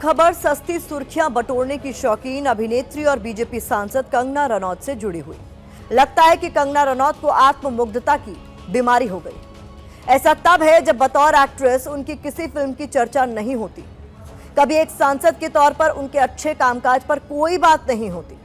खबर सस्ती सुर्खियां बटोरने की शौकीन अभिनेत्री और बीजेपी सांसद कंगना रनौत से जुड़ी हुई। लगता है कि कंगना रनौत को आत्ममुग्धता की बीमारी हो गई। ऐसा तब है जब बतौर एक्ट्रेस उनकी किसी फिल्म की चर्चा नहीं होती। कभी एक सांसद के तौर पर उनके अच्छे कामकाज पर कोई बात नहीं होती,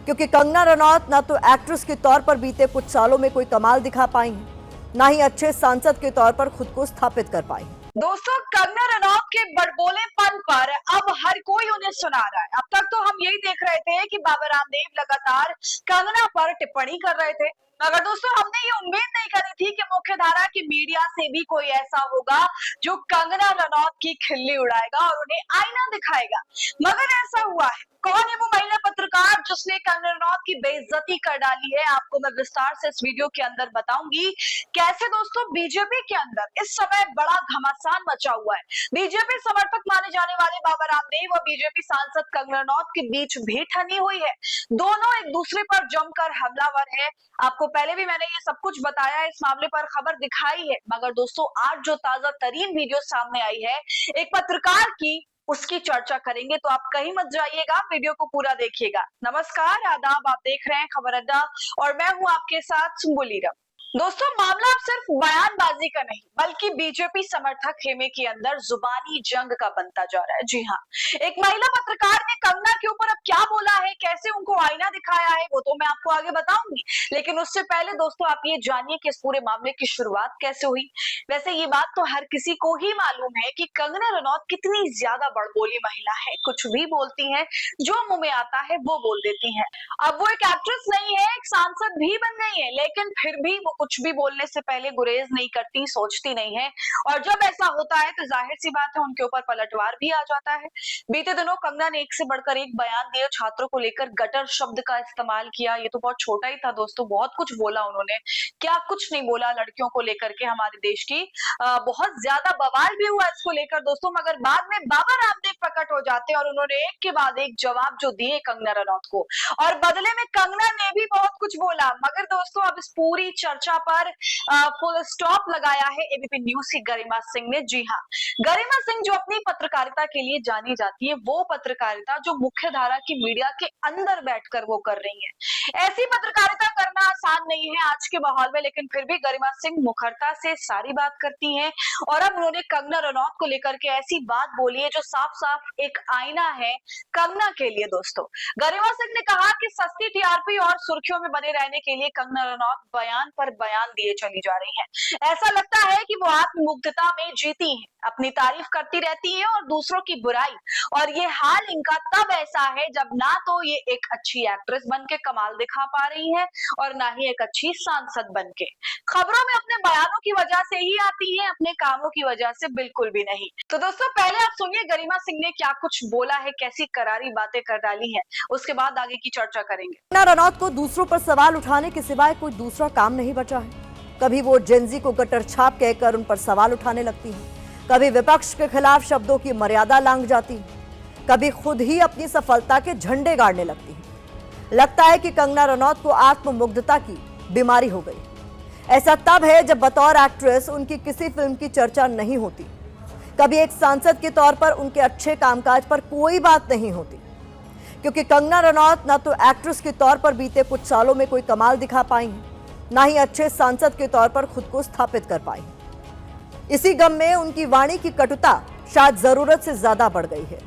क्योंकि कंगना रनौत न तो एक्ट्रेस के तौर पर बीते कुछ सालों में कोई कमाल दिखा पाई हैं, न ही अच्छे सांसद के तौर पर खुद को स्थापित कर पाई। दोस्तों, कंगना रनौत के बड़बोलेपन पर अब हर कोई उन्हें सुना रहा है। अब तक तो हम यही देख रहे थे कि बाबा रामदेव लगातार कंगना पर टिप्पणी कर रहे थे, मगर दोस्तों हमने ये उम्मीद नहीं करी थी कि मुख्यधारा की मीडिया से भी कोई ऐसा होगा जो कंगना रनौत की खिल्ली उड़ाएगा और उन्हें आईना दिखाएगा। मगर ऐसा हुआ है। कौन है वो महिला पत्रकार जिसने कंगना रनौत की बेइज्जती कर डाली है, आपको मैं विस्तार से इस वीडियो के अंदर बताऊंगी। कैसे दोस्तों बीजेपी के अंदर इस समय बड़ा घमासान मचा हुआ है। बीजेपी समर्थक माने जाने वाले बाबा रामदेव और बीजेपी सांसद कंगना रनौत के बीच भिड़ंत हुई है। दोनों एक दूसरे पर जमकर हमलावर है। आपको पहले भी मैंने ये सब कुछ बताया, इस मामले पर खबर दिखाई है, मगर दोस्तों आज जो ताजा तरीन वीडियो सामने आई है एक पत्रकार की, उसकी चर्चा करेंगे, तो आप कहीं मत जाइएगा, वीडियो को पूरा देखिएगा। नमस्कार, आदाब, आप देख रहे हैं खबर अड्डा और मैं हूं आपके साथ सुम्बुलीरम। दोस्तों मामला अब सिर्फ बयानबाजी का नहीं बल्कि बीजेपी समर्थक खेमे के अंदर जुबानी जंग का बनता जा रहा है। जी हाँ, एक महिला पत्रकार ने कंगना के ऊपर अब क्या बोला है, कैसे उनको आईना दिखाया है, वो तो मैं आपको आगे बताऊंगी, लेकिन उससे पहले दोस्तों आप ये जानिए कि इस पूरे मामले की शुरुआत कैसे हुई। वैसे ये बात तो हर किसी को ही मालूम है कि कंगना रनौत कितनी ज्यादा बड़बोली महिला है, कुछ भी बोलती है, जो मुंह में आता है वो बोल देती है। अब वो एक एक्ट्रेस नहीं है, एक सांसद भी बन गई है, लेकिन फिर भी वो कुछ भी बोलने से पहले गुरेज नहीं करती, सोचती नहीं है, और जब ऐसा होता है तो जाहिर सी बात है उनके ऊपर पलटवार भी आ जाता है। बीते दिनों कंगना ने एक से बढ़कर एक बयान दिए, छात्रों को लेकर गटर शब्द का इस्तेमाल किया। ये तो बहुत छोटा ही था दोस्तों, बहुत कुछ बोला उन्होंने, क्या कुछ नहीं बोला लड़कियों को लेकर के हमारे देश की। बहुत ज्यादा बवाल भी हुआ इसको लेकर दोस्तों, मगर बाद में बाबा रामदेव प्रकट हो जाते और उन्होंने एक के बाद एक जवाब जो दिए कंगना रनौत को, और बदले में कंगना ने भी बहुत कुछ बोला। मगर दोस्तों अब इस पूरी चर्चा पर फुल स्टॉप लगाया है एबीपी न्यूज की गरिमा सिंह ने। जी हाँ, गरिमा सिंह जो अपनी पत्रकारिता के लिए जानी जाती है, वो पत्रकारिता जो मुख्य धारा की मीडिया के अंदर बैठकर वो कर रही है। ऐसी पत्रकारिता करना आसान नहीं है आज के माहौल में, लेकिन फिर भी गरिमा सिंह मुखरता से सारी बात करती हैं, और अब उन्होंने कंगना रनौत को लेकर के ऐसी बात बोली है जो साफ साफ एक आईना है कंगना के लिए। दोस्तों गरिमा सिंह ने कहा कि सस्ती टीआरपी और सुर्खियों में बने रहने के लिए कंगना रनौत बयान पर बयान दिए चली जा रही हैं। ऐसा लगता है कि वो आत्ममुग्धता में जीती हैं, अपनी तारीफ करती रहती हैं और दूसरों की बुराई, और ये हाल इनका तब ऐसा है जब ना तो ये एक अच्छी एक्ट्रेस बनके कमाल दिखा पा रही है और ना ही एक अच्छी सांसद बनके। खबरों में अपने बयानों की वजह से ही आती है, अपने कामों की वजह से बिल्कुल भी नहीं। तो दोस्तों पहले आप सुनिए गरिमा सिंह ने क्या कुछ बोला है, कैसी करारी बातें कर डाली है, उसके बाद आगे की चर्चा करेंगे। कंगना रनौत को दूसरों पर सवाल उठाने के सिवाय कोई दूसरा काम नहीं बचा है। कभी वो जेनजी को गटर छाप कहकर उन पर सवाल उठाने लगती है, कभी विपक्ष के खिलाफ शब्दों की मर्यादा लांघ जाती है, कभी खुद ही अपनी सफलता के झंडे गाड़ने लगती है। लगता है कि कंगना रनौत को आत्ममुग्धता की बीमारी हो गई। ऐसा तब है जब बतौर एक्ट्रेस उनकी किसी फिल्म की चर्चा नहीं होती। कभी एक सांसद के तौर पर उनके अच्छे कामकाज पर कोई बात नहीं होती, क्योंकि कंगना रनौत न तो एक्ट्रेस के तौर पर बीते कुछ सालों में कोई कमाल दिखा पाई हैं, ना ही अच्छे सांसद के तौर पर खुद को स्थापित कर पाई। इसी गम में उनकी वाणी की कटुता शायद जरूरत से ज्यादा बढ़ गई है।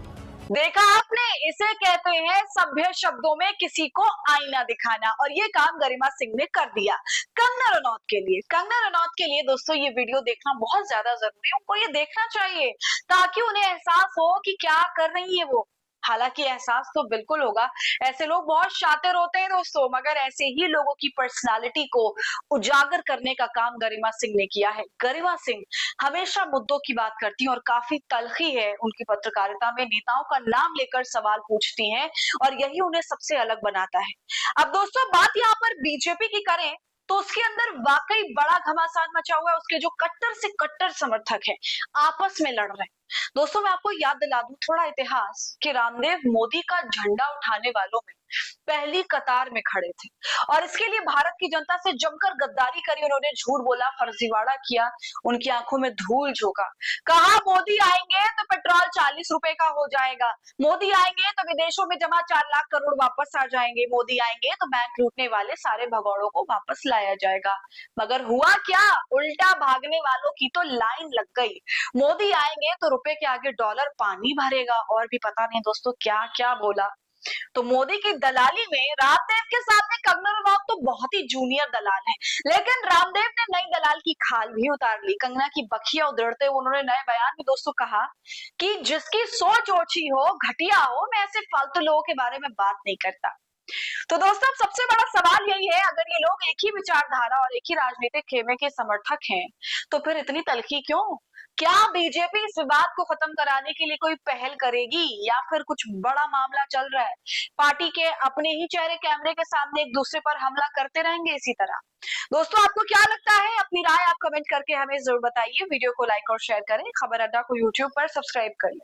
देखा आपने, इसे कहते हैं सभ्य शब्दों में किसी को आईना दिखाना, और ये काम गरिमा सिंह ने कर दिया कंगना रनौत के लिए। कंगना रनौत के लिए दोस्तों ये वीडियो देखना बहुत ज्यादा जरूरी है, उनको ये देखना चाहिए ताकि उन्हें एहसास हो कि क्या कर रही है वो। हालांकि एहसास तो बिल्कुल होगा, ऐसे लोग बहुत शातिर होते हैं दोस्तों, मगर ऐसे ही लोगों की पर्सनालिटी को उजागर करने का काम गरिमा सिंह ने किया है। गरिमा सिंह हमेशा मुद्दों की बात करती हैं और काफी तलखी है उनकी पत्रकारिता में, नेताओं का नाम लेकर सवाल पूछती हैं और यही उन्हें सबसे अलग बनाता है। अब दोस्तों बात यहाँ पर बीजेपी की करें तो उसके अंदर वाकई बड़ा घमासान मचा हुआ है। उसके जो कट्टर से कट्टर समर्थक है आपस में लड़ रहे हैं, दोस्तों मैं आपको याद दिला दूं थोड़ा इतिहास कि रामदेव मोदी का झंडा उठाने वालों में पहली कतार में खड़े थे और इसके लिए भारत की जनता से जमकर गद्दारी करी। उन्होंने झूठ बोला, फर्जीवाड़ा किया, उनकी आंखों में धूल झोंका। कहा मोदी आएंगे तो पेट्रोल 40 रुपए का हो जाएगा, मोदी आएंगे तो विदेशों में जमा 4 लाख करोड़ वापस आ जाएंगे, मोदी आएंगे तो बैंक लूटने वाले सारे भगौड़ों को वापस लाया जाएगा। मगर हुआ क्या? उल्टा भागने वालों की तो लाइन लग गई। मोदी आएंगे तो रुपए के आगे डॉलर पानी भरेगा और भी पता नहीं दोस्तों क्या क्या बोला। तो मोदी की दलाली में रामदेव के सामने कंगना रनौत तो बहुत ही जूनियर दलाल है, लेकिन रामदेव ने नई दलाल की खाल भी उतार ली। कंगना की बखिया उधेड़ते हुए उन्होंने नए बयान में दोस्तों कहा कि जिसकी सोच ओछी हो, घटिया हो, मैं ऐसे फालतू लोगों के बारे में बात नहीं करता। तो दोस्तों अब सबसे बड़ा सवाल यही है, अगर ये लोग एक ही विचारधारा और एक ही राजनीतिक खेमे के समर्थक हैं तो फिर इतनी तल्खी क्यों? क्या बीजेपी इस विवाद को खत्म कराने के लिए कोई पहल करेगी या फिर कुछ बड़ा मामला चल रहा है? पार्टी के अपने ही चेहरे कैमरे के सामने एक दूसरे पर हमला करते रहेंगे इसी तरह? दोस्तों आपको क्या लगता है? अपनी राय आप कमेंट करके हमें जरूर बताइए। वीडियो को लाइक और शेयर करें। खबर अड्डा को यूट्यूब पर सब्सक्राइब कर लें।